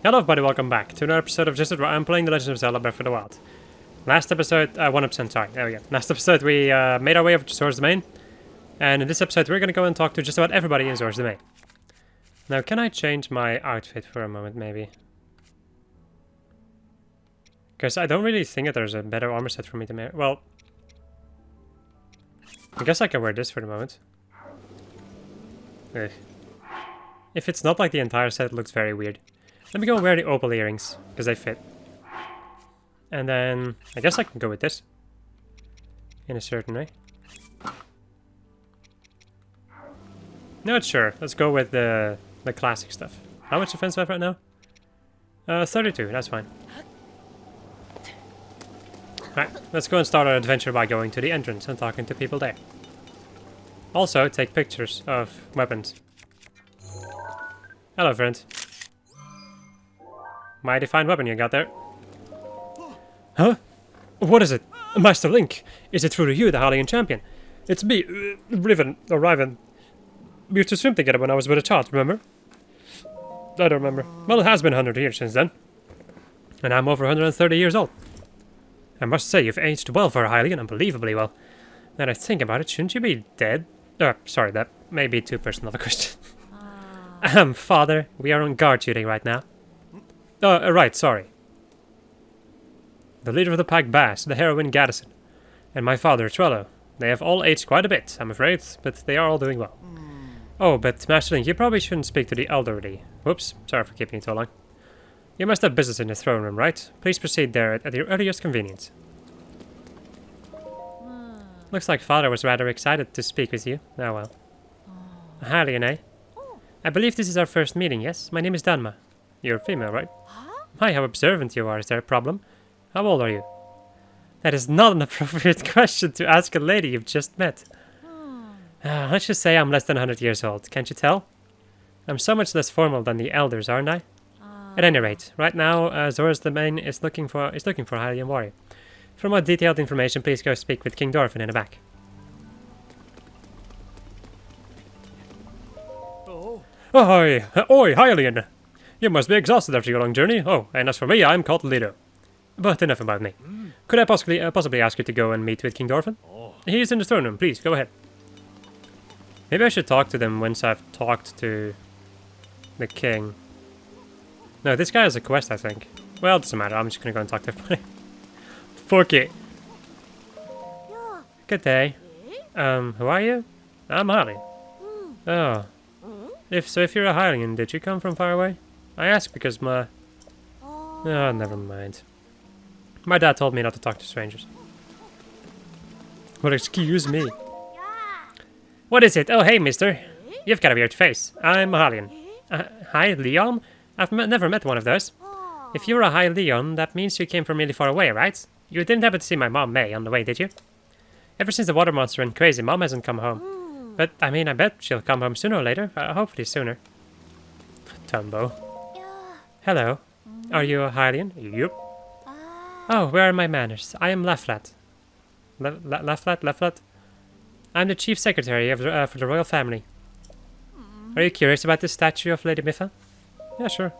Hello everybody, welcome back to another episode of Just where I'm playing The Legend of Zelda Breath of the Wild. Last episode, 100%, sorry, there we go. Last episode we made our way over to Zora's Domain, and in this episode we're gonna go and talk to just about everybody in Zora's Domain. Now, can I change my outfit for a moment, maybe? Because I don't really think that there's a better armor set for me to make. Well, I guess I can wear this for the moment. Ugh. If it's not like the entire set, it looks very weird. Let me go and wear the opal earrings, because they fit. And then, I guess I can go with this. In a certain way. No, sure. Let's go with the classic stuff. How much defense do I have right now? 32, that's fine. Alright, let's go and start our adventure by going to the entrance and talking to people there. Also, take pictures of weapons. Hello, friend. Mighty fine weapon you got there. Huh? What is it? Master Link! Is it truly you, the Hylian champion? It's me, Riven. We used to swim together when I was but a child, remember? I don't remember. Well, it has been 100 years since then. And I'm over 130 years old. I must say, you've aged well for a Hylian, unbelievably well. Now that I think about it, shouldn't you be dead? Sorry, that may be too personal of a question. Father, we are on guard duty right now. Right, sorry. The leader of the pack, Bass, the heroine, Gaddison, and my father, Trello. They have all aged quite a bit, I'm afraid, but they are all doing well. Oh, but Master Link, you probably shouldn't speak to the elderly. Whoops, sorry for keeping you so long. You must have business in the throne room, right? Please proceed there at your earliest convenience. Looks like Father was rather excited to speak with you. Oh well. Hylian, eh? I believe this is our first meeting, yes? My name is Danma. You're female, right? My, how observant you are. Is there a problem? How old are you? That is not an appropriate question to ask a lady you've just met. Let's just say I'm less than 100 years old. Can't you tell? I'm so much less formal than the elders, aren't I? At any rate, right now, Zora's Domain is looking for a Hylian warrior. For more detailed information, please go speak with King Dorfin in the back. Oi, Hylian! You must be exhausted after your long journey. Oh, and as for me, I'm called Lido. But enough about me. Could I possibly ask you to go and meet with King Dorfin? He is in the throne room. Please, go ahead. Maybe I should talk to them once I've talked to the king. No, this guy has a quest, I think. Well, it doesn't matter. I'm just gonna go and talk to everybody. Fuck it. Good day. Who are you? I'm Hylian. Oh. If you're a Hylian, did you come from far away? I ask because my... Oh, never mind. My dad told me not to talk to strangers. Well, excuse me. What is it? Oh, hey, mister. You've got a weird face. I'm a Hylian. Hylian? I've never met one of those. If you're a Hylian, that means you came from really far away, right? You didn't happen to see my mom, May, on the way, did you? Ever since the water monster went crazy, Mom hasn't come home. But, I mean, I bet she'll come home sooner or later. Hopefully sooner. Tumbo. Hello. Are you a Hylian? Yup. Oh, where are my manners? I am Leflat. Leflat? I'm the chief secretary of for the royal family. Are you curious about the statue of Lady Mipha? Yeah, sure.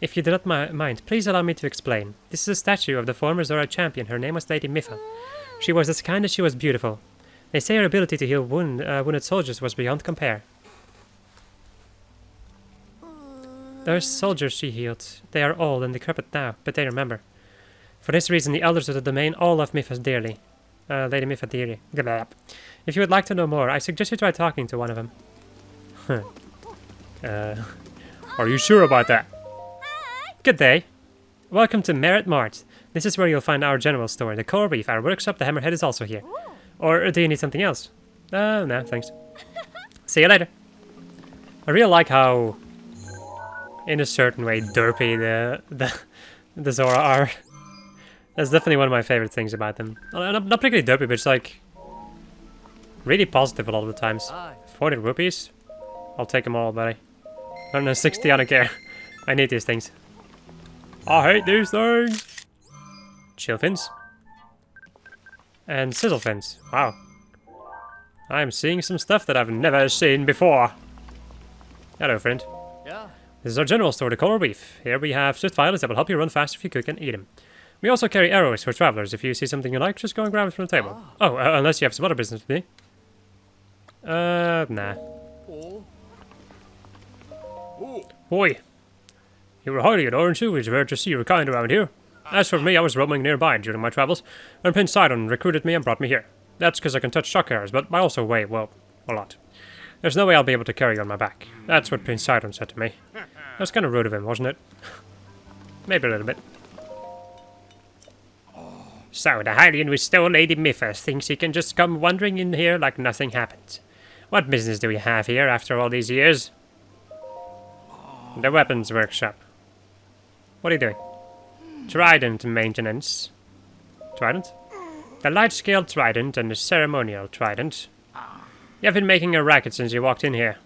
If you do not mind, please allow me to explain. This is a statue of the former Zora champion. Her name was Lady Mipha. She was as kind as she was beautiful. They say her ability to heal wounded soldiers was beyond compare. Those soldiers she healed, they are old and decrepit now, but they remember. For this reason, the elders of the domain all love Mipha dearly. Lady Mipha dearly. If you would like to know more, I suggest you try talking to one of them. Are you sure about that? Good day. Welcome to Merit Mart. This is where you'll find our general store, the core reef, our workshop, the Hammerhead is also here. Or do you need something else? No, thanks. See you later. I really like how, in a certain way, derpy the Zora are. That's definitely one of my favorite things about them. Not particularly derpy, but it's like really positive a lot of the times. 40 rupees? I'll take them all, buddy. I don't know, 60, I don't care. I need these things. I hate these things! Chill fins. And sizzle fins. Wow. I'm seeing some stuff that I've never seen before. Hello, friend. Yeah. This is our general store, the Coral Reef. Here we have swift violets that will help you run faster if you cook and eat them. We also carry arrows for travelers. If you see something you like, just go and grab it from the table. Oh, unless you have some other business with me. Nah. Boy, you were highly aren't you? It's rare to see your kind around here. As for me, I was roaming nearby during my travels, and Prince Sidon recruited me and brought me here. That's because I can touch shock arrows, but I also weigh, well, a lot. There's no way I'll be able to carry you on my back. That's what Prince Sidon said to me. That was kind of rude of him, wasn't it? Maybe a little bit. So, the Hylian who stole Lady Mipha thinks he can just come wandering in here like nothing happened. What business do we have here after all these years? The weapons workshop. What are you doing? Trident maintenance. Trident? The light-scale trident and the ceremonial trident. You have been making a racket since you walked in here.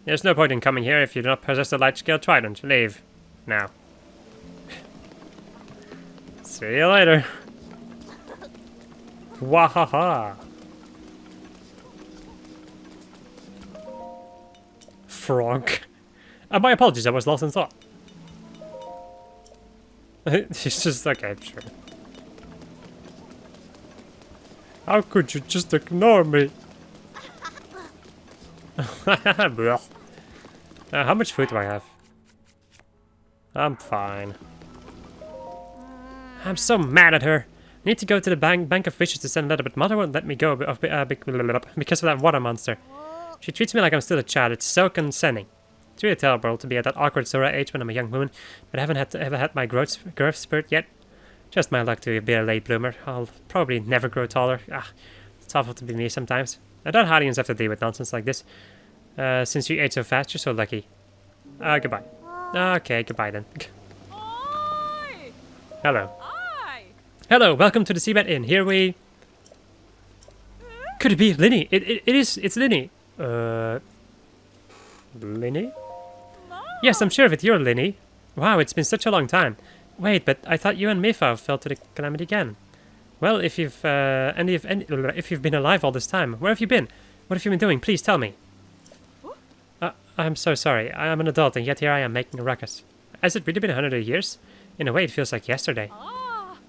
There's no point in coming here if you do not possess the light-scale trident. Leave. Now. See you later. Wahaha. Frog. My apologies, I was lost in thought. It's just okay, sure. How could you just ignore me? How much food do I have? I'm fine. I'm so mad at her. I need to go to the bank of fishes to send a letter, but Mother won't let me go because of that water monster. She treats me like I'm still a child. It's so condescending. It's really terrible to be at that awkward Zora age when I'm a young woman, but I haven't ever had my growth spurt yet. Just my luck to be a late bloomer. I'll probably never grow taller. It's awful to be me sometimes. I doubt Hylians have to deal with nonsense like this. Since you age so fast, you're so lucky. Goodbye. Okay, goodbye then. Hello. Hello, welcome to the Seabed Inn. Here we... Could it be Linny? It's Linny. Linny? Yes, I'm sure of it, you're Linny. Wow, it's been such a long time. Wait, but I thought you and Mipha fell to the calamity again. Well, if you've been alive all this time, where have you been? What have you been doing? Please tell me. I'm so sorry. I am an adult, and yet here I am making a ruckus. Has it really been 100 years? In a way, it feels like yesterday.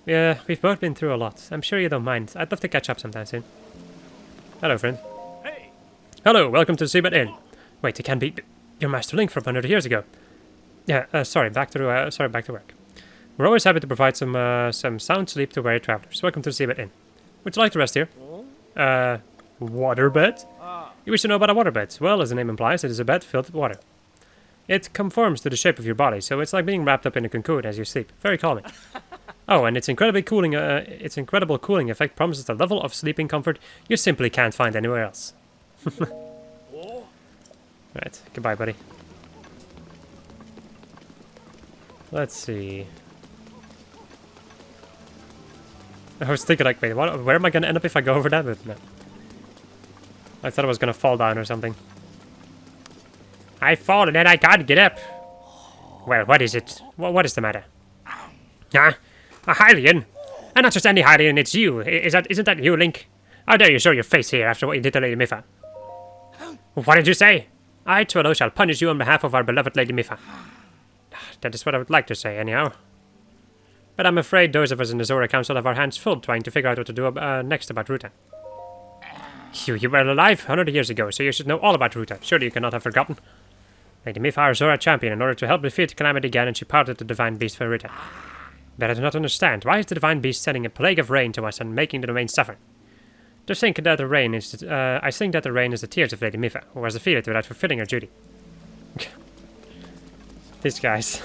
Yeah, we've both been through a lot. I'm sure you don't mind. I'd love to catch up sometime soon. Hello, friend. Hey. Hello, welcome to the Seabed Inn. Wait, it can't be your Master Link from 100 years ago. Yeah, sorry, back to work. We're always happy to provide some sound sleep to weary travelers. Welcome to the Seabed Inn. Would you like to rest here? Waterbed? You wish to know about a waterbed? Well, as the name implies, it is a bed filled with water. It conforms to the shape of your body, so it's like being wrapped up in a cocoon as you sleep. Very calming. Oh, and its incredible cooling effect promises a level of sleeping comfort you simply can't find anywhere else. Right, goodbye, buddy. Let's see. I was thinking, like, wait, where am I gonna end up if I go over that? But no. I thought I was gonna fall down or something. I fall and then I can't get up. Well, what is it? What is the matter? Huh? A Hylian? And not just any Hylian, it's you. Isn't that you, Link? How dare you show your face here after what you did to Lady Mipha? What did you say? I, Twillo, shall punish you on behalf of our beloved Lady Mipha. That is what I would like to say, anyhow. But I'm afraid those of us in the Zora Council have our hands full trying to figure out what to do next about Ruta. You were alive 100 years ago, so you should know all about Ruta. Surely you cannot have forgotten. Lady Mipha, our Zora champion, in order to help defeat Calamity again, and she parted the Divine Beast for Ruta. But I do not understand. Why is the Divine Beast sending a plague of rain to us and making the domain suffer? I think that the rain is the tears of Lady Mipha, who was defeated without fulfilling her duty. These guys.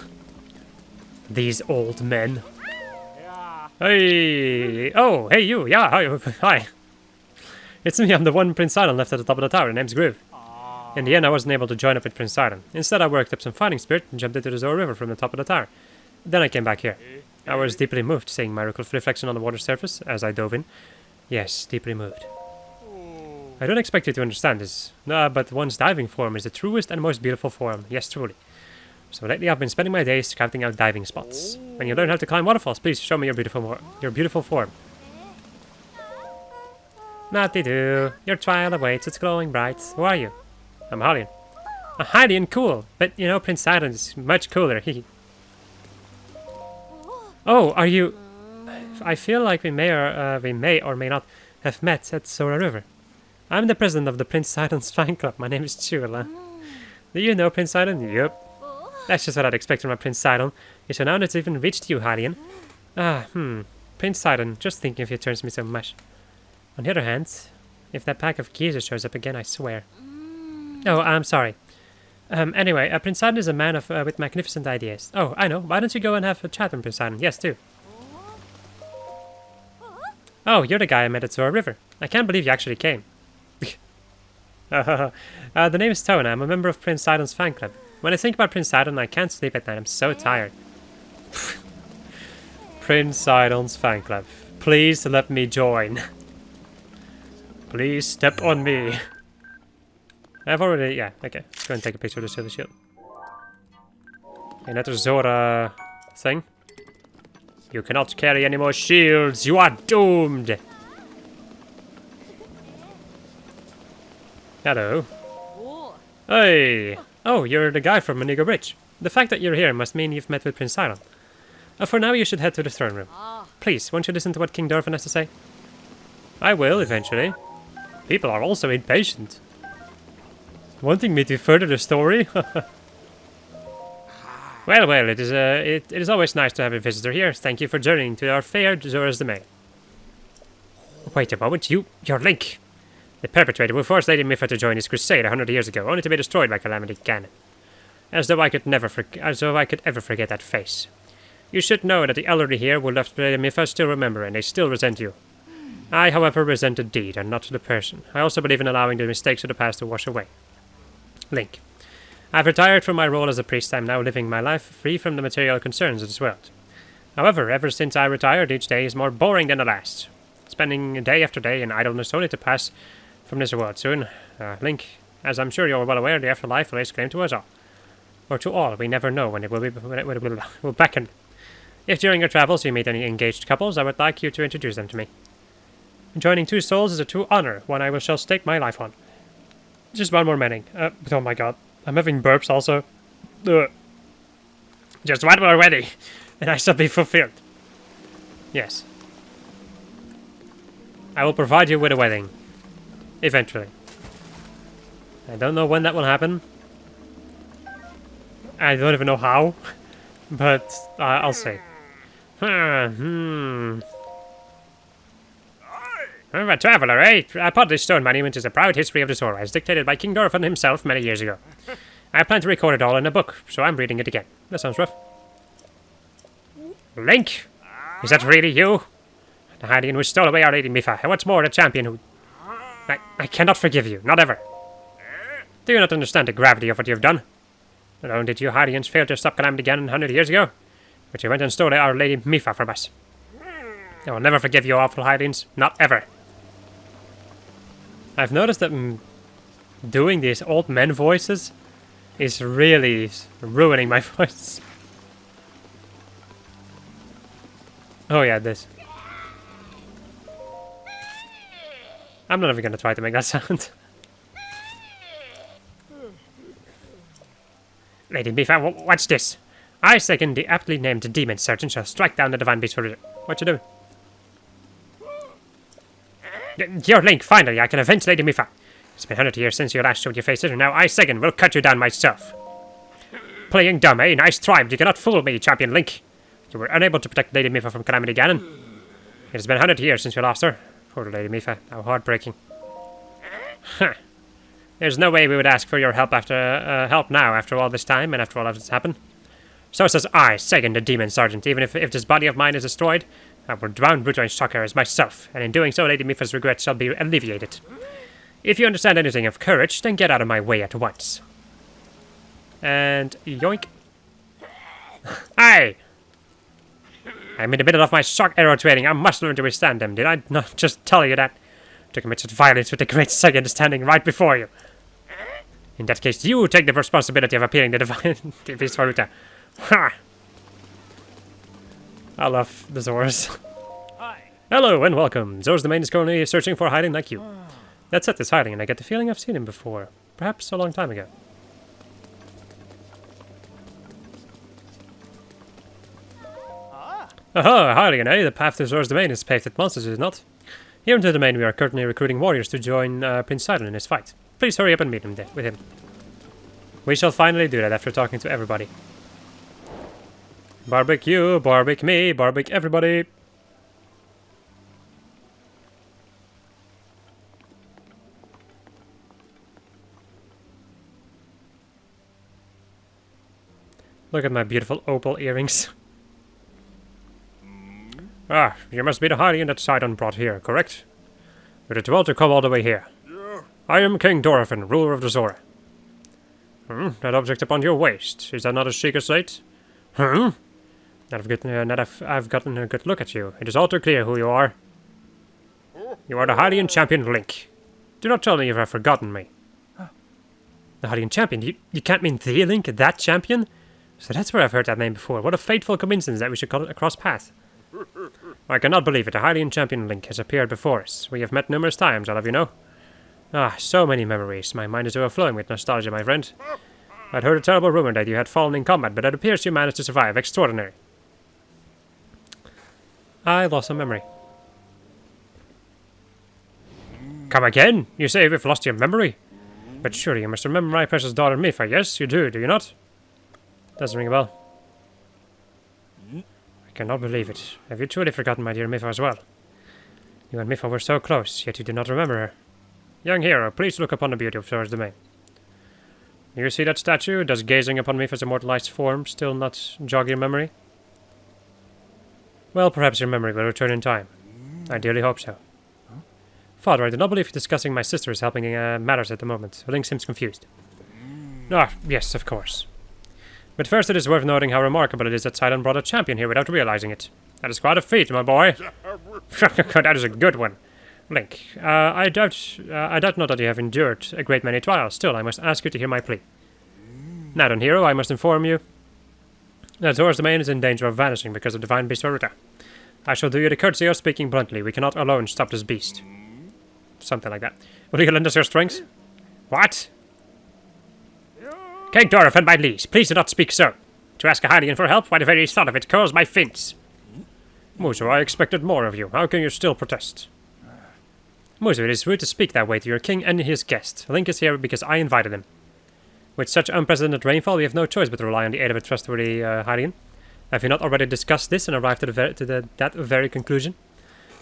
These old men. Hey! Oh, hey you! Yeah, hi! It's me, I'm the one Prince Sidon left at the top of the tower, name's Groove. In the end, I wasn't able to join up with Prince Sidon. Instead, I worked up some fighting spirit and jumped into the Zora River from the top of the tower. Then I came back here. I was deeply moved, seeing my reflection on the water surface as I dove in. Yes, deeply moved. I don't expect you to understand this, but one's diving form is the truest and most beautiful form. Yes, truly. So lately I've been spending my days scouting out diving spots. When you learn how to climb waterfalls, please show me your beautiful form. Naughty-doo. Your trial awaits. It's glowing bright. Who are you? I'm Hylian. A Hylian, cool. But, you know, Prince Sidon is much cooler. Oh, are you... I feel like we may or may not have met at Zora River. I'm the president of the Prince Sidon's fan club. My name is Chula. Do you know Prince Sidon? Yup. That's just what I'd expect from a Prince Sidon. So now it's even reached you, Hylian. Prince Sidon, just thinking of you turns me so much. On the other hand, if that pack of geezers shows up again, I swear. Oh, I'm sorry. Anyway, Prince Sidon is a man with magnificent ideas. Oh, I know. Why don't you go and have a chat with Prince Sidon? Yes, do. Oh, you're the guy I met at Zora River. I can't believe you actually came. The name is Tona. I'm a member of Prince Sidon's fan club. When I think about Prince Sidon, I can't sleep at night. I'm so tired. Prince Sidon's fan club. Please let me join. Please step on me. I've already... Yeah, okay. Let's go and take a picture of the silver shield. Another Zora thing. You cannot carry any more shields. You are doomed. Hello. Hey. Oh, you're the guy from Manigo Bridge. The fact that you're here must mean you've met with Prince Sidon. For now, you should head to the throne room. Please, won't you listen to what King Dorfin has to say? I will, eventually. People are also impatient. Wanting me to further the story? Well, it is always nice to have a visitor here. Thank you for journeying to our fair Zora's Domain. Wait a moment, you're Link. The perpetrator who forced Lady Mipha to join his crusade 100 years ago, only to be destroyed by Calamity Ganon. As though I could ever forget that face. You should know that the elderly here who left Lady Mipha still remember, and they still resent you. I, however, resent the deed and not the person. I also believe in allowing the mistakes of the past to wash away. Link. I've retired from my role as a priest. I'm now living my life free from the material concerns of this world. However, ever since I retired, each day is more boring than the last. Spending day after day in idleness only to pass from this world soon. Link, as I'm sure you're well aware, the afterlife lays claim to us all. Or to all. We never know when it will beckon. If during your travels you meet any engaged couples, I would like you to introduce them to me. Joining two souls is a true honor, one I shall stake my life on. Just one more wedding. Oh my god. I'm having burps also. Ugh. Just one more wedding, and I shall be fulfilled. Yes. I will provide you with a wedding. Eventually. I don't know when that will happen. I don't even know how. But I'll see. I'm a traveler, eh? Potter's Stone Monument is a proud history of the Zora, as dictated by King Dorfin himself many years ago. I plan to record it all in a book, so I'm reading it again. That sounds rough. Link? Is that really you? The Hylian who stole away our Lady Mipha, and what's more, the champion who... I cannot forgive you, not ever. Do you not understand the gravity of what you have done? Not only did you Hylians fail to stop Calamity Ganon 100 years ago, but you went and stole our Lady Mipha from us. I will never forgive you, awful Hylians, not ever. I've noticed that doing these old men voices is really ruining my voice. Oh yeah, this. I'm not even gonna try to make that sound. Lady Mipha, what's this? I second the aptly named Demon Sergeant shall strike down the Divine Beast for it. What you doing? You're Link, finally, I can avenge Lady Mipha. It's been 100 years since you last showed your faces, and now I second will cut you down myself. Playing dumb, eh? Nice try, but you cannot fool me, Champion Link. You were unable to protect Lady Mipha from Calamity Ganon. It has been 100 years since you lost her. Poor Lady Mipha, how heartbreaking. Huh. There's no way we would ask for your help now after all this time and after all that's happened. So says I, second the Demon Sergeant. Even if this body of mine is destroyed, I will drown Brutrange Shocker as myself, and in doing so, Lady Mipha's regrets shall be alleviated. If you understand anything of courage, then get out of my way at once. And yoink. Aye! I'm in the middle of my shock arrow training. I must learn to withstand them. Did I not just tell you that? To commit such violence with the great second standing right before you. In that case, you take the responsibility of appealing the divine beast for Ruta. Ha! I love the Zoras. Hello and welcome. Zora's Domain is currently searching for hiding like you. That set is hiding, and I get the feeling I've seen him before. Perhaps a long time ago. Aha, Hylian, eh? The path to Zora's domain is paved with monsters, is it not? Here in the domain we are currently recruiting warriors to join Prince Sidon in his fight. Please hurry up and meet him with him. We shall finally do that after talking to everybody. Barbecue, barbecue me, barbecue everybody. Look at my beautiful opal earrings. Ah, you must be the Hylian that Sidon brought here, correct? You did well to come all the way here. Yeah. I am King Dorothan, ruler of the Zora. That object upon your waist, is that not a secret slate? Now I've gotten a good look at you, it is all too clear who you are. You are the Hylian champion Link. Do not tell me you have forgotten me. The Hylian champion? You can't mean the Link, that champion? So that's where I've heard that name before. What a fateful coincidence that we should cross paths. I cannot believe it. The Hylian champion Link has appeared before us. We have met numerous times, I'll have you know. Ah, so many memories. My mind is overflowing with nostalgia, my friend. I'd heard a terrible rumor that you had fallen in combat, but it appears you managed to survive. Extraordinary. I lost some memory. Come again? You say we've lost your memory? But surely you must remember my precious daughter Mifa, yes? You do you not? Doesn't ring a bell. I cannot believe it. Have you truly forgotten my dear Mifa as well? You and Mifa were so close, yet you do not remember her. Young hero, please look upon the beauty of Zora's domain. Do you see that statue? Does gazing upon Mifa's immortalized form still not jog your memory? Well, perhaps your memory will return in time. I dearly hope so. Father, I do not believe you're discussing my sister is helping matters at the moment. Link seems confused. Ah, yes, of course. But first it is worth noting how remarkable it is that Sidon brought a champion here without realizing it. That is quite a feat, my boy. That is a good one. Link, I doubt not that you have endured a great many trials. Still, I must ask you to hear my plea. Now then, hero, I must inform you that Zora's domain is in danger of vanishing because of divine beast Zora. I shall do you the courtesy of speaking bluntly. We cannot alone stop this beast. Something like that. Will you lend us your strength? What? King Dorothan, my liege, please do not speak so. To ask a Hylian for help, why the very thought of it curls my fins. Muzo, I expected more of you. How can you still protest? Muzo, it is rude to speak that way to your king and his guest. Link is here because I invited him. With such unprecedented rainfall, we have no choice but to rely on the aid of a trustworthy Hylian. Have you not already discussed this and arrived to that very conclusion?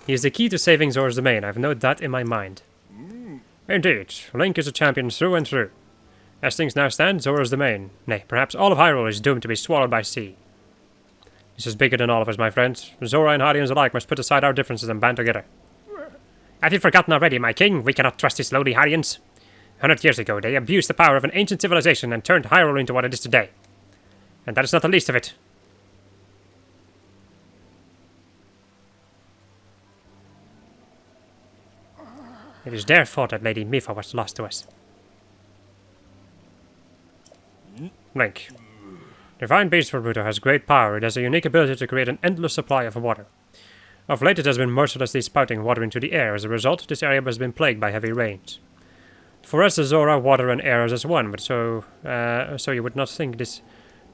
He is the key to saving Zora's domain. I have no doubt in my mind. Indeed, Link is a champion through and through. As things now stand, Zora's domain, nay, perhaps all of Hyrule is doomed to be swallowed by sea. This is bigger than all of us, my friends. Zora and Hylians alike must put aside our differences and band together. Have you forgotten already, my king? We cannot trust these lowly Hylians. 100 years ago, they abused the power of an ancient civilization and turned Hyrule into what it is today. And that is not the least of it. It is their fault that Lady Mifa was lost to us. Link. Divine Beast Verbuto has great power. It has a unique ability to create an endless supply of water. Of late it has been mercilessly spouting water into the air. As a result, this area has been plagued by heavy rains. For us, the Zora, water and air is as one, but so you would not think this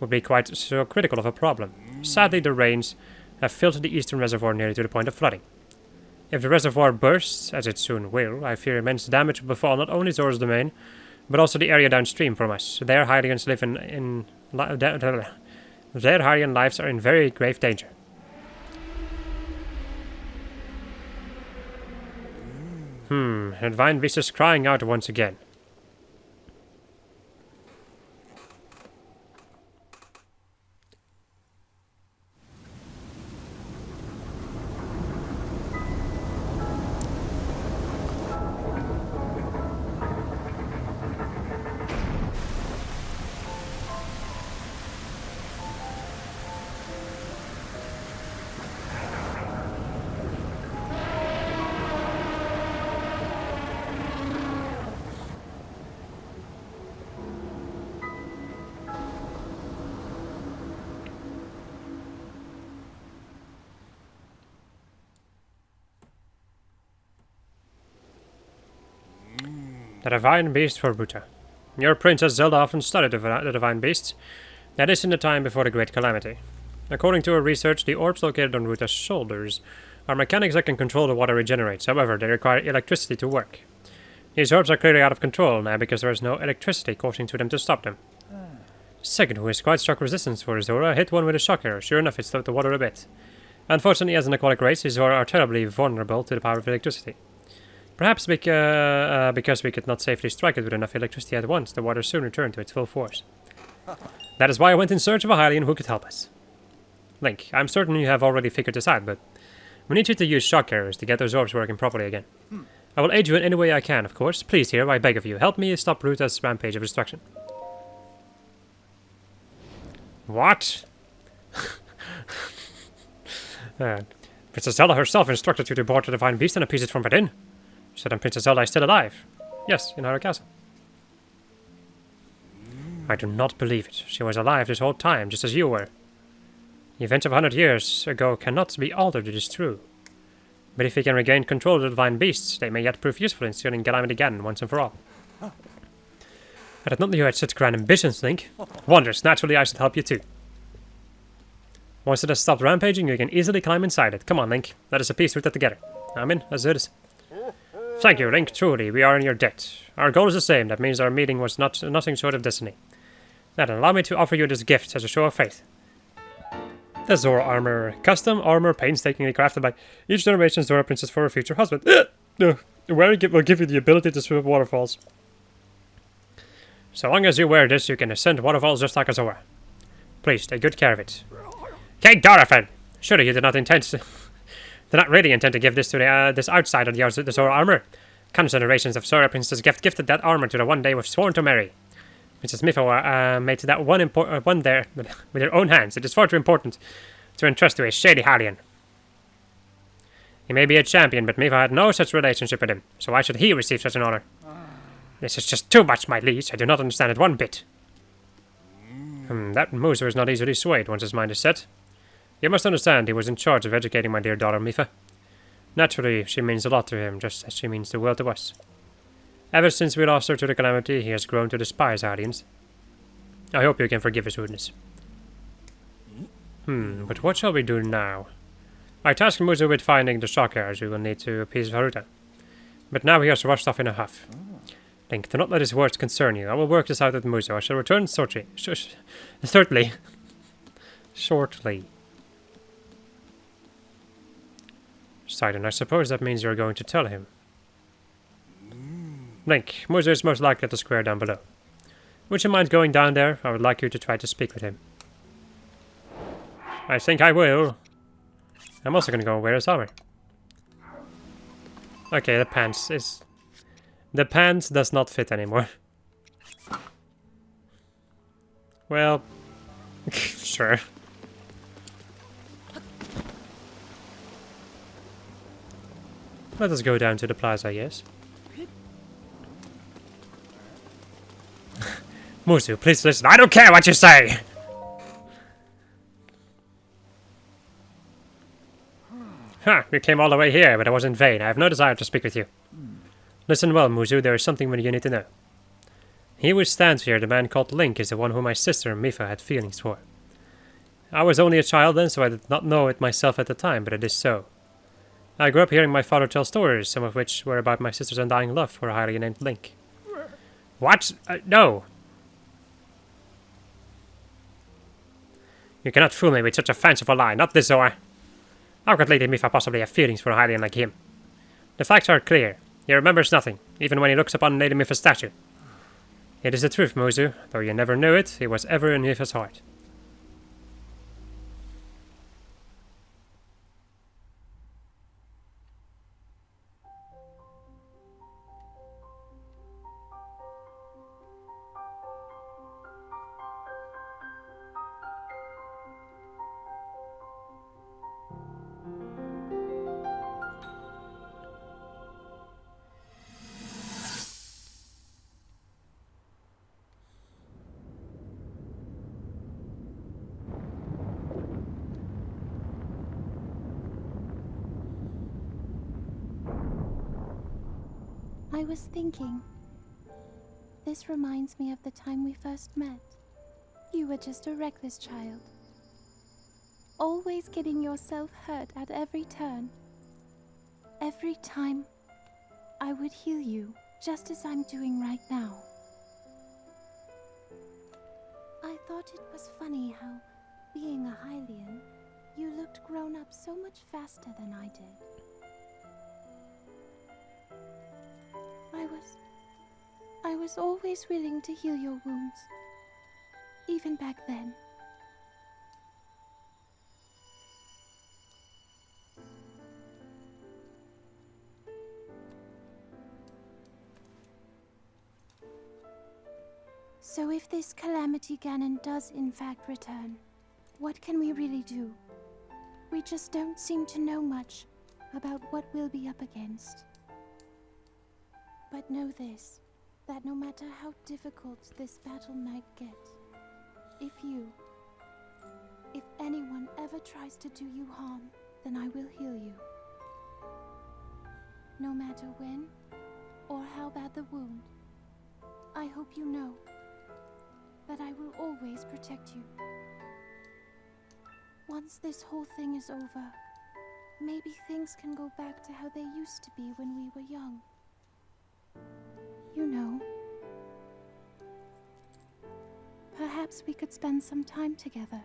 would be quite so critical of a problem. Sadly, the rains have filled the eastern reservoir nearly to the point of flooding. If the reservoir bursts, as it soon will, I fear immense damage will befall not only Zora's domain, but also the area downstream from us. Their Hylians live their Hylian lives are in very grave danger. The Divine Beast is crying out once again. The Divine Beast Verbuto. Your Princess Zelda often studied the Divine Beasts. That is in the time before the Great Calamity. According to our research, the orbs located on Ruta's shoulders are mechanics that can control the water regenerates. However, they require electricity to work. These orbs are clearly out of control now because there is no electricity coursing through them to stop them. Second, who is quite struck resistance for Zora, hit one with a shock arrow. Sure enough, it slowed the water a bit. Unfortunately, as an aquatic race, Zora are terribly vulnerable to the power of electricity. Perhaps because we could not safely strike it with enough electricity at once, the water soon returned to its full force. That is why I went in search of a Hylian who could help us. Link, I'm certain you have already figured this out, but we need you to use shock arrows to get those orbs working properly again. I will aid you in any way I can, of course. Please, here, I beg of you, help me stop Ruta's rampage of destruction. What? Princess Zelda herself instructed you to board the divine beast and appease it from within. She said, and Princess Zelda is still alive. Yes, in her castle. I do not believe it. She was alive this whole time, just as you were. The events of 100 years ago cannot be altered, it is true. But if we can regain control of the divine beasts, they may yet prove useful in sealing Calamity Ganon once and for all. I did not know you had such grand ambitions, Link. Wonders, naturally I should help you too. Once it has stopped rampaging, you can easily climb inside it. Come on, Link, let us appease Ruta together. I'm in, as it is. Thank you, Link, truly, we are in your debt. Our goal is the same, that means our meeting was nothing short of destiny. Now then, allow me to offer you this gift as a show of faith. The Zora armor. Custom armor painstakingly crafted by each generation Zora princess for her future husband. Wearing it will give you the ability to swim up waterfalls. So long as you wear this, you can ascend waterfalls just like a Zora. Please, take good care of it. King Dorothy! Surely you did not really intend to give this to this outsider the Zora armor. Considerations of Zora princess gifted that armor to the one they were sworn to marry. Princess Mipha made that one there with her own hands. It is far too important to entrust to a shady Hylian. He may be a champion, but Mipha had no such relationship with him, so why should he receive such an honor? This is just too much, my liege. I do not understand it one bit. That Muzo is not easily swayed once his mind is set. You must understand he was in charge of educating my dear daughter Mipha. Naturally, she means a lot to him, just as she means the world to us. Ever since we lost her to the Calamity, he has grown to despise Hylians. I hope you can forgive his rudeness. But what shall we do now? I tasked Muzo with finding the shock arrows we will need to appease Haruta. But now he has rushed off in a huff. Link, do not let his words concern you. I will work this out with Muzo. I shall return shortly. Shortly. Sidon, I suppose that means you're going to tell him. Link, Muzo is most likely at the square down below. Would you mind going down there? I would like you to try to speak with him. I think I will. I'm also gonna go wear his armor. Okay, the pants is... The pants does not fit anymore. Well... sure. Let us go down to the plaza, I guess. Muzo, please listen. I don't care what you say! Ha! You came all the way here, but it was in vain. I have no desire to speak with you. Listen well, Muzo, there is something you need to know. He who stands here, the man called Link, is the one whom my sister Mipha had feelings for. I was only a child then, so I did not know it myself at the time, but it is so. I grew up hearing my father tell stories, some of which were about my sister's undying love for a Hylian named Link. What? No! You cannot fool me with such a fanciful lie, not this Zora. How could Lady Mipha possibly have feelings for a Hylian like him? The facts are clear. He remembers nothing, even when he looks upon Lady Mipha's statue. It is the truth, Muzo. Though you never knew it, he was ever in Mipha's heart. I was thinking. This reminds me of the time we first met. You were just a reckless child. always getting yourself hurt at every turn. Every time, I would heal you, just as I'm doing right now. I thought it was funny how, being a Hylian, you looked grown up so much faster than I did. I was always willing to heal your wounds, even back then. So if this Calamity Ganon does in fact return, what can we really do? We just don't seem to know much about what we'll be up against. But know this, that no matter how difficult this battle might get, if anyone ever tries to do you harm, then I will heal you. No matter when or how bad the wound, I hope you know that I will always protect you. Once this whole thing is over, maybe things can go back to how they used to be when we were young. You know, perhaps we could spend some time together.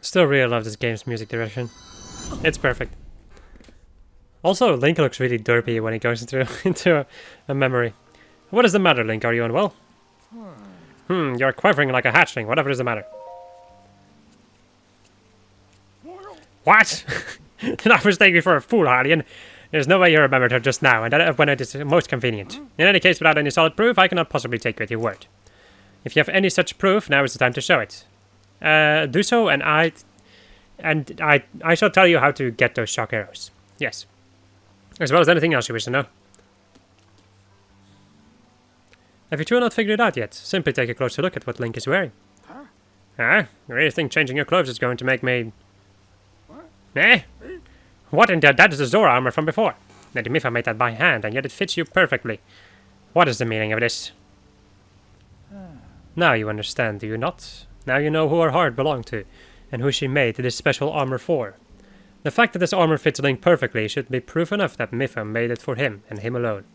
Still really love this game's music direction. It's perfect. Also, Link looks really derpy when he goes into a memory. What is the matter, Link? Are you unwell? You're quivering like a hatchling. Whatever is the matter? What? Did I mistake you for a fool, Hylian? There's no way you remembered her just now, and that when it is most convenient. In any case, without any solid proof, I cannot possibly take you at your word. If you have any such proof, now is the time to show it. Do so, and I shall tell you how to get those shock arrows. Yes. As well as anything else you wish to know. Have you truly not figured it out yet? Simply take a closer look at what Link is wearing. You really think changing your clothes is going to make me... Eh? What in the... That is the Zora armor from before. Lady Mipha made that by hand, and yet it fits you perfectly. What is the meaning of this? Now you understand, do you not? Now you know who her heart belonged to, and who she made this special armor for. The fact that this armor fits Link perfectly should be proof enough that Mipha made it for him, and him alone.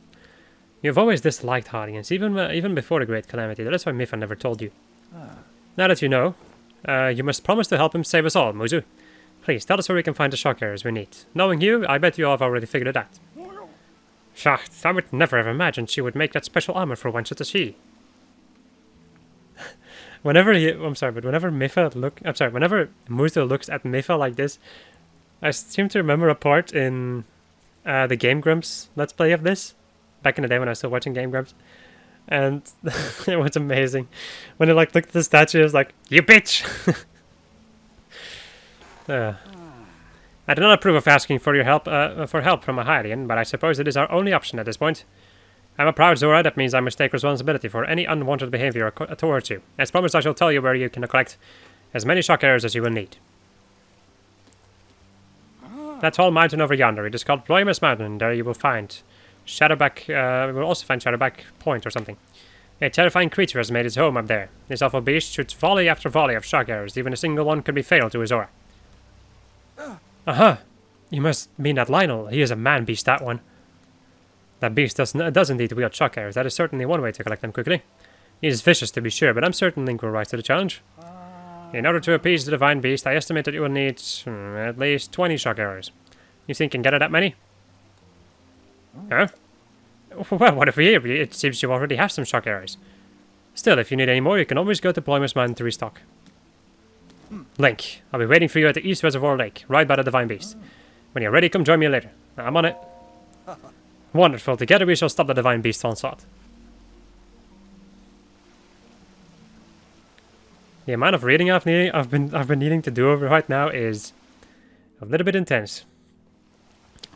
You've always disliked Hylians, even before the Great Calamity. That is why Mipha never told you. Now that you know, you must promise to help him save us all, Muzu. Please, tell us where we can find the shock arrows we need. Knowing you, I bet you have already figured it out. Shucks, I would never have imagined she would make that special armor for one such as she. Whenever Muzu looks at Mipha like this, I seem to remember a part in the Game Grumps Let's Play of this, back in the day when I was still watching Game Grumps, and it was amazing. When he looked at the statue, he was like, "You bitch!" I do not approve of asking for your help from a Hylian, but I suppose it is our only option at this point. I'm a proud Zora, that means I must take responsibility for any unwanted behavior towards you. As promised, I shall tell you where you can collect as many shock arrows as you will need. That tall mountain over yonder, it is called Ploymus Mountain. There you will find Shadowback, we will also find Shadowback Point or something. A terrifying creature has made its home up there. This awful beast shoots volley after volley of shock arrows. Even a single one could be fatal to a Zora. You must mean that Lionel. He is a man-beast, that one. That beast does indeed wield shock arrows. That is certainly one way to collect them quickly. He is vicious, to be sure, but I'm certain Link will rise to the challenge. In order to appease the divine beast, I estimate that you will need at least 20 shock arrows. You think you can get that many? Huh? Well, what if it seems you already have some shock arrows. Still, if you need any more, you can always go to Ploymus Mountain to restock. Link, I'll be waiting for you at the East Reservoir Lake, right by the divine beast. When you're ready, come join me later. I'm on it. Wonderful. Together we shall stop the divine beast's onslaught. The amount of reading I've been needing to do over right now is a little bit intense.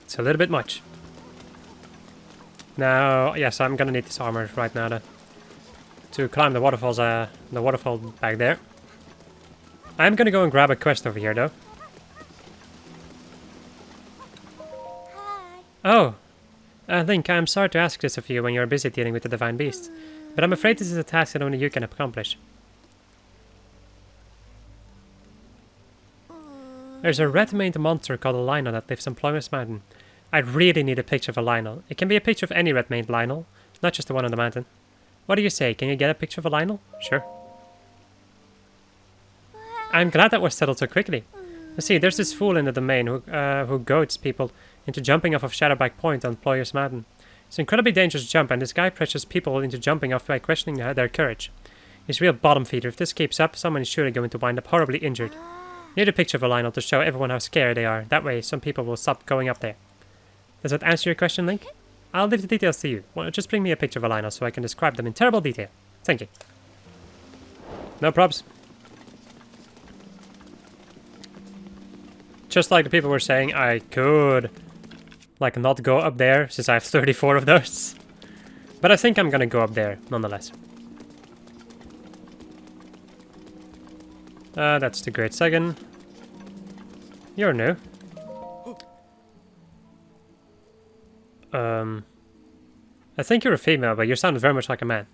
It's a little bit much. Now, yes, I'm gonna need this armor right now to climb the waterfalls. The waterfall back there. I'm gonna go and grab a quest over here, though. Hi. Oh. Link, I am sorry to ask this of you when you are busy dealing with the Divine Beast, but I'm afraid this is a task that only you can accomplish. There's a red-maned monster called a Lionel that lives on Ploymus Mountain. I really need a picture of a Lionel. It can be a picture of any red-maned Lionel, not just the one on the mountain. What do you say? Can you get a picture of a Lionel? Sure. I'm glad that was settled so quickly. You see, there's this fool in the domain who goads people into jumping off of Shadowback Point on Ploymus Mountain. It's an incredibly dangerous jump, and this guy pressures people into jumping off by questioning their courage. He's a real bottom feeder. If this keeps up, someone is surely going to wind up horribly injured. Need a picture of a Lionel to show everyone how scared they are. That way, some people will stop going up there. Does that answer your question, Link? I'll leave the details to you. Well, just bring me a picture of a Lionel so I can describe them in terrible detail. Thank you. No probs. Just like the people were saying, I could, like, not go up there since I have 34 of those. But I think I'm gonna go up there, nonetheless. That's the Great Second. You're new. I think you're a female, but you sound very much like a man.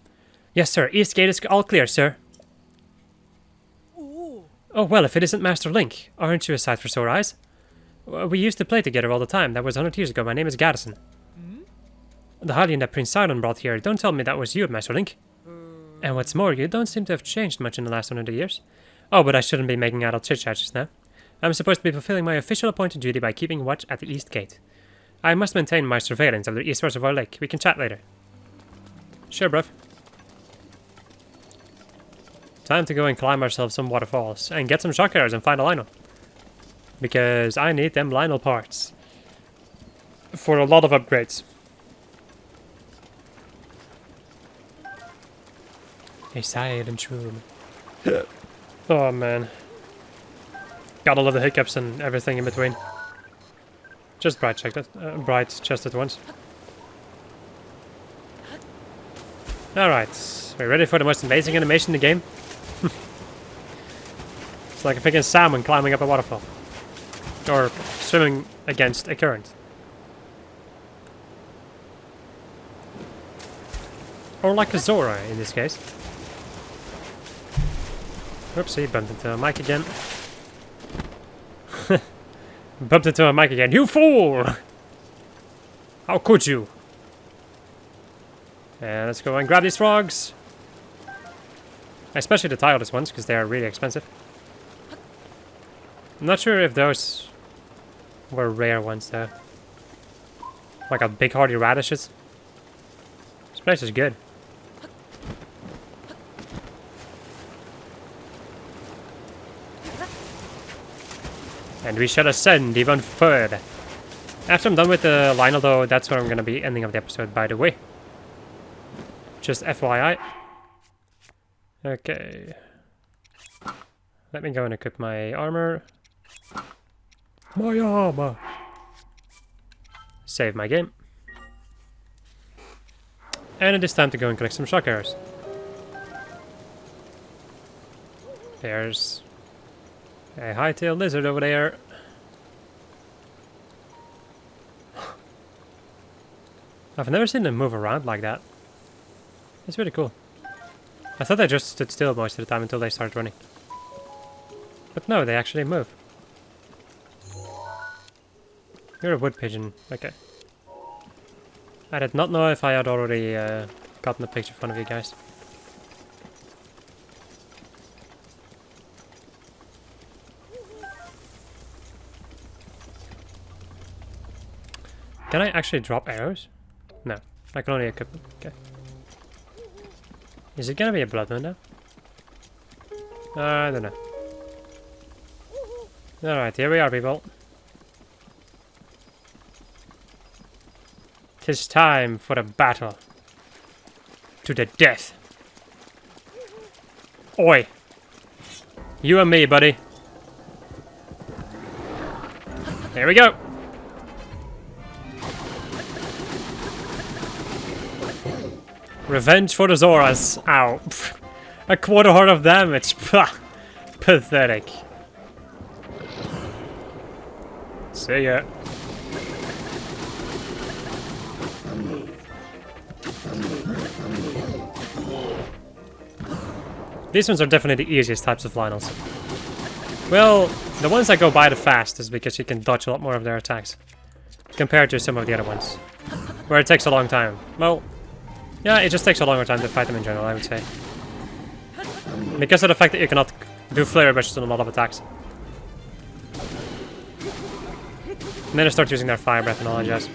Yes, sir. East gate is all clear, sir. Oh, well, if it isn't Master Link. Aren't you a sight for sore eyes? We used to play together all the time. That was 100 years ago. My name is Garrison. The Hylian that Prince Sidon brought here. Don't tell me that was you, Master Link. And what's more, you don't seem to have changed much in the last 100 years. Oh, but I shouldn't be making adult chit-chat just now. I'm supposed to be fulfilling my official appointed duty by keeping watch at the East Gate. I must maintain my surveillance of the east reservoir lake. We can chat later. Sure, bruv. Time to go and climb ourselves some waterfalls and get some shock arrows and find a Lionel. Because I need them Lionel parts for a lot of upgrades. A silent room. Oh man. Gotta love the hiccups and everything in between. Just bright check that. Bright just at once. Alright. We're ready for the most amazing animation in the game. It's like a freaking salmon climbing up a waterfall. Or swimming against a current. Or like a Zora in this case. Oopsie, bumped into a mic again. Bumped into a mic again. You fool! How could you? And let's go and grab these frogs. Especially the tireless ones, because they are really expensive. I'm not sure if those were rare ones though. Like a big hardy radishes. This place is good. And we shall ascend even further. After I'm done with the Lionel though, that's where I'm gonna be ending of the episode, by the way. Just FYI. Okay. Let me go and equip my armor. My armor! Save my game. And it is time to go and collect some shock arrows. There's a high-tailed lizard over there. I've never seen them move around like that. It's really cool. I thought they just stood still most of the time until they started running. But no, they actually move. You're a wood pigeon. Okay. I did not know if I had already gotten a picture in front of you guys. Can I actually drop arrows? No. I can only equip them. Okay. Is it gonna be a blood moon now? I don't know. Alright, here we are, people. 'Tis time for a battle. To the death. Oi! You and me, buddy. Here we go! Revenge for the Zoras. Ow. Pff. A quarter heart of damage. Pah. Pathetic. See ya. These ones are definitely the easiest types of Lynels. Well, the ones that go by the fastest because you can dodge a lot more of their attacks. Compared to some of the other ones. Where it takes a long time. Well, yeah, it just takes a longer time to fight them in general, I would say. Because of the fact that you cannot do flare bursts on a lot of attacks. And then they start using their fire breath and all that jazz.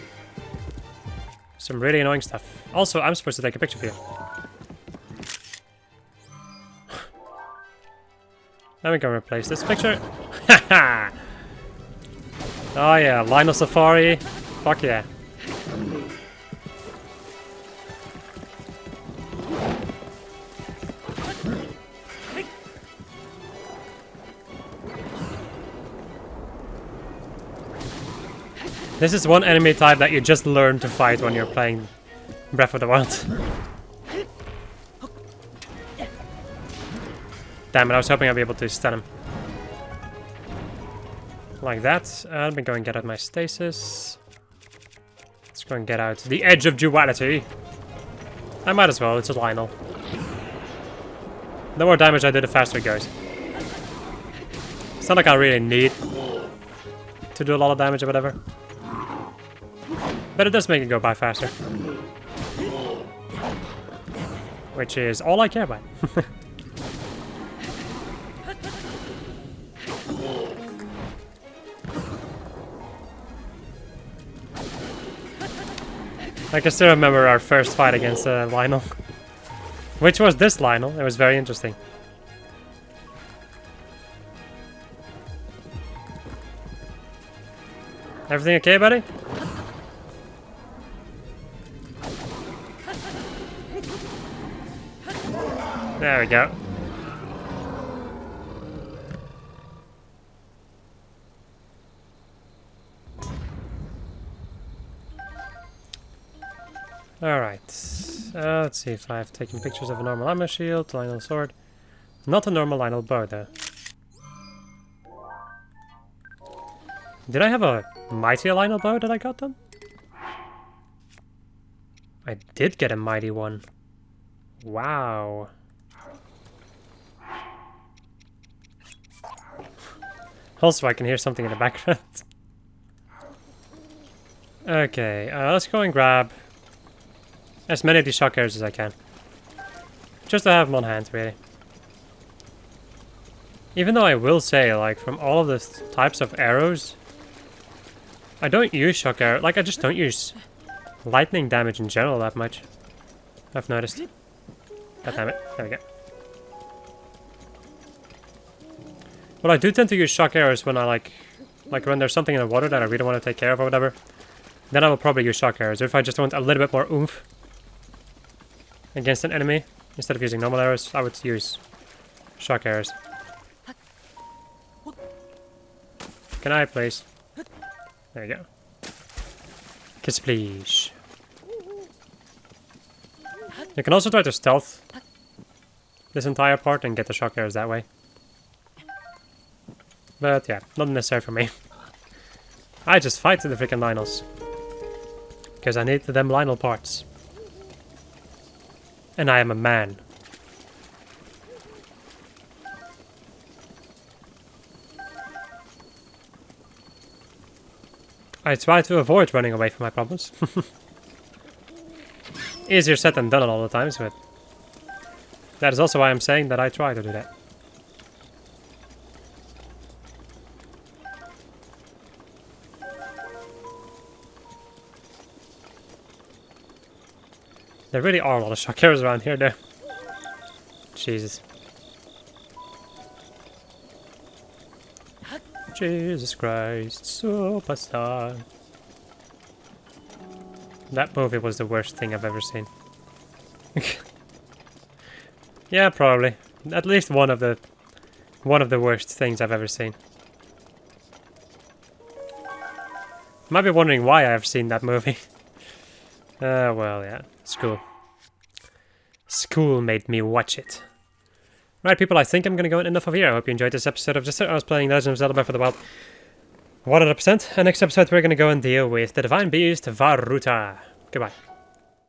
Some really annoying stuff. Also, I'm supposed to take a picture for you. Then we can replace this picture. Haha! Oh yeah, Lionel Safari. Fuck yeah. This is one enemy type that you just learn to fight when you're playing Breath of the Wild. Damn it, I was hoping I'd be able to stun him. Like that. Let me go and get out my stasis. Let's go and get out the Edge of Duality. I might as well, it's a Lionel. The more damage I do, the faster it goes. It's not like I really need to do a lot of damage or whatever. But it does make it go by faster. Which is all I care about. I can still remember our first fight against Lionel. Which was this Lionel. It was very interesting. Everything okay, buddy? There we go. Alright. Let's see if I've taken pictures of a normal armor shield, Lionel sword. Not a normal Lionel bow, though. Did I have a mighty Lionel bow that I got then? I did get a mighty one. Wow. Also, I can hear something in the background. Okay, let's go and grab as many of these shock arrows as I can. Just to have them on hand, really. Even though I will say, like, from all of the types of arrows, I don't use shock arrow. Like, I just don't use lightning damage in general that much. I've noticed. God damn it. There we go. Well, I do tend to use shock arrows when I like when there's something in the water that I really want to take care of or whatever. Then I will probably use shock arrows. Or if I just want a little bit more oomph against an enemy, instead of using normal arrows, I would use shock arrows. Can I, please? There you go. Kiss, please. You can also try to stealth this entire part and get the shock arrows that way. But yeah, not necessary for me. I just fight the freaking Lionels. Because I need them Lionel parts. And I am a man. I try to avoid running away from my problems. Easier said than done all the times, but that is also why I'm saying that I try to do that. There really are a lot of shock arrows around here, though. Jesus. Jesus Christ, superstar. That movie was the worst thing I've ever seen. Yeah, probably. At least one of the worst things I've ever seen. Might be wondering why I've seen that movie. Well, yeah. School. School made me watch it. Right, people, I think I'm going to go enough of here. I hope you enjoyed this episode of I was playing Legend of Zelda Breath of the Wild 100%. And next episode we're going to go and deal with the Divine Beast, Varuta. Goodbye.